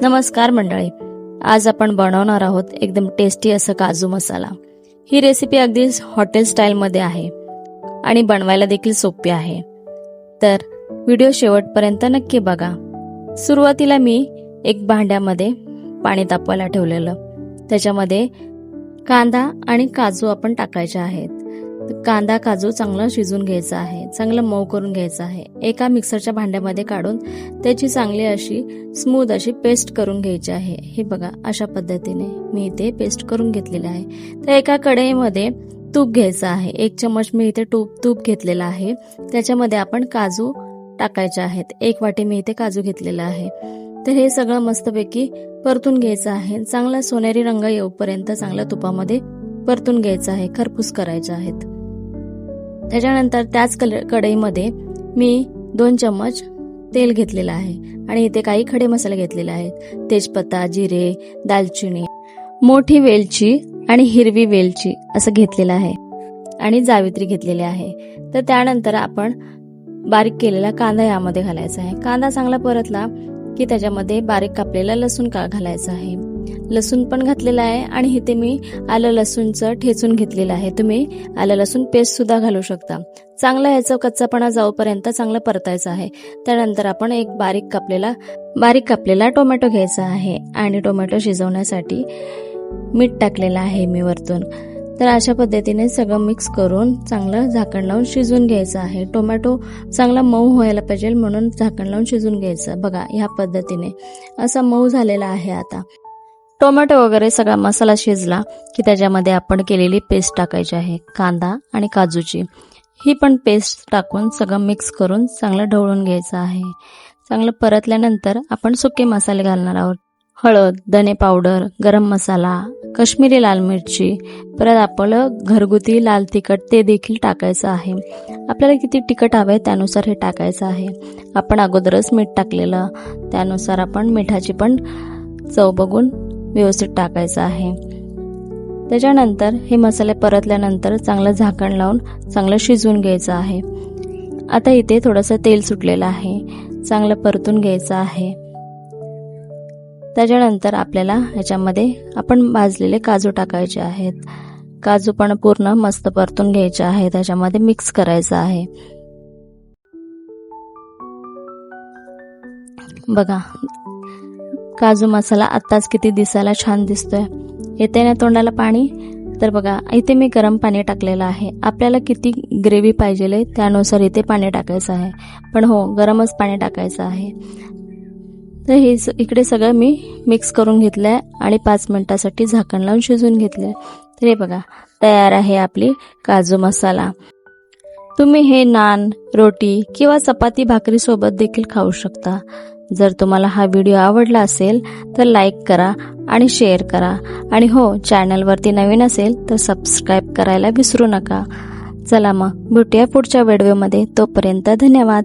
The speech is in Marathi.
नमस्कार मंडळी, आज आपण बनवणार आहोत एकदम टेस्टी असं काजू मसाला। ही रेसिपी अगदी हॉटेल स्टाईल मध्ये आहे आणि बनवायला देखील सोपी आहे। तर व्हिडिओ शेवटपर्यंत नक्की बघा। सुरुवातीला मी एक भांड्यामध्ये पाणी तापवायला ठेवलेलं, त्याच्यामध्ये कांदा आणि काजू आपण टाकायचे आहेत। कांदा काजू चांगलं शिजून घ्यायचं आहे, चांगलं मऊ करून घ्यायचं आहे। एका मिक्सरच्या भांड्यामध्ये काढून त्याची चांगली अशी स्मूथ अशी पेस्ट करून घ्यायची आहे। हे बघा, अशा पद्धतीने मी इथे पेस्ट करून घेतलेली आहे। तर एका कढईमध्ये तूप घ्यायचं आहे। 1 चम्मच मी इथे तूप घेतलेला आहे। त्याच्यामध्ये आपण काजू टाकायचे आहेत। 1 वाटी मी इथे काजू घेतलेला आहे। तर हे सगळं मस्तपैकी परतून घ्यायचं आहे। चांगला सोनेरी रंग येऊपर्यंत चांगल्या तुपामध्ये परतून घ्यायचं आहे, खरपूस करायचे आहेत। त्याच्यानंतर त्याच कढईमध्ये मी 2 चम्मच तेल घेतलेलं आहे आणि इथे काही खडे मसाले घेतलेले आहेत। तेजपत्ता, जिरे, दालचिनी, मोठी वेलची आणि हिरवी वेलची असं घेतलेलं आहे आणि जावित्री घेतलेली आहे। तर त्यानंतर आपण बारीक केलेला कांदा यामध्ये घालायचा आहे। कांदा चांगला परतला की त्याच्यामध्ये बारीक कापलेला लसूण घालायचा आहे। लसूण पण घातलेला आहे आणि इथे मी आलं लसूणचं ठेचून घेतलेलं आहे। तुम्ही आलं लसूण पेस्ट सुद्धा घालू शकता। चांगला ह्याचा कच्चापणा जाऊपर्यंत चांगलं परतायचं आहे। त्यानंतर आपण एक बारीक कापलेला टोमॅटो घ्यायचा आहे आणि टोमॅटो शिजवण्यासाठी मीठ टाकलेलं आहे मी वरतून। तर अशा पद्धतीने सगळं मिक्स करून चांगलं झाकण लावून शिजवून घ्यायचं आहे। टोमॅटो चांगला मऊ व्हायला पाहिजे म्हणून झाकण लावून शिजवून घ्यायचं। बघा, ह्या पद्धतीने असा मऊ झालेला आहे। आता टोमॅटो वगैरे सगळा मसाला शिजला की त्याच्यामध्ये आपण केलेली पेस्ट टाकायची आहे, कांदा आणि काजूची। ही पण पेस्ट टाकून सगळं मिक्स करून चांगलं ढवळून घ्यायचं आहे। चांगलं परतल्यानंतर आपण सुके मसाले घालणार आहोत। हळद, धने पावडर, गरम मसाला, काश्मीरी लाल मिरची, परत आपलं घरगुती लाल तिखट ते देखील टाकायचं आहे। आपल्याला किती तिखट हवंय त्यानुसार हे टाकायचं आहे। आपण अगोदरच मीठ टाकलेलं, त्यानुसार आपण मिठाची पण चव बघून व्यवस्थित टाकायचं आहे। त्याच्यानंतर हे मसाले परतल्यानंतर चांगलं झाकण लावून चांगलं शिजवून घ्यायचं आहे। आता इथे थोडंसं तेल सुटलेलं आहे, चांगलं परतून घ्यायचं आहे। त्याच्यानंतर आपल्याला ह्याच्यामध्ये आपण भाजलेले काजू टाकायचे आहेत। काजू पण पूर्ण मस्त परतून घ्यायचे आहे, त्याच्यामध्ये मिक्स करायचं आहे। बघा, काजू मसाला आत्ताच किती दिसायला छान दिसतोय। येते ना तोंडाला पाणी। तर बघा, इथे मी गरम पाणी टाकलेलं आहे। आपल्याला किती ग्रेव्ही पाहिजे त्यानुसार इथे पाणी टाकायचं आहे, पण हो, गरमच पाणी टाकायचं आहे। तर हे इकडे सगळं मी मिक्स करून घेतलंय आणि 5 मिनिटासाठी झाकण लावून शिजवून घेतलंय। तर हे बघा, तयार आहे आपली काजू मसाला। तुम्ही हे नान, रोटी किंवा चपाती भाकरी सोबत देखील खाऊ शकता। जर तुम्हाला हा व्हिडिओ आवडला असेल तर लाईक करा आणि शेअर करा आणि हो, चॅनलवरती नवीन असेल तर सबस्क्राईब करायला विसरू नका। चला मग भेटूया पुढच्या व्हिडिओमध्ये, तोपर्यंत धन्यवाद।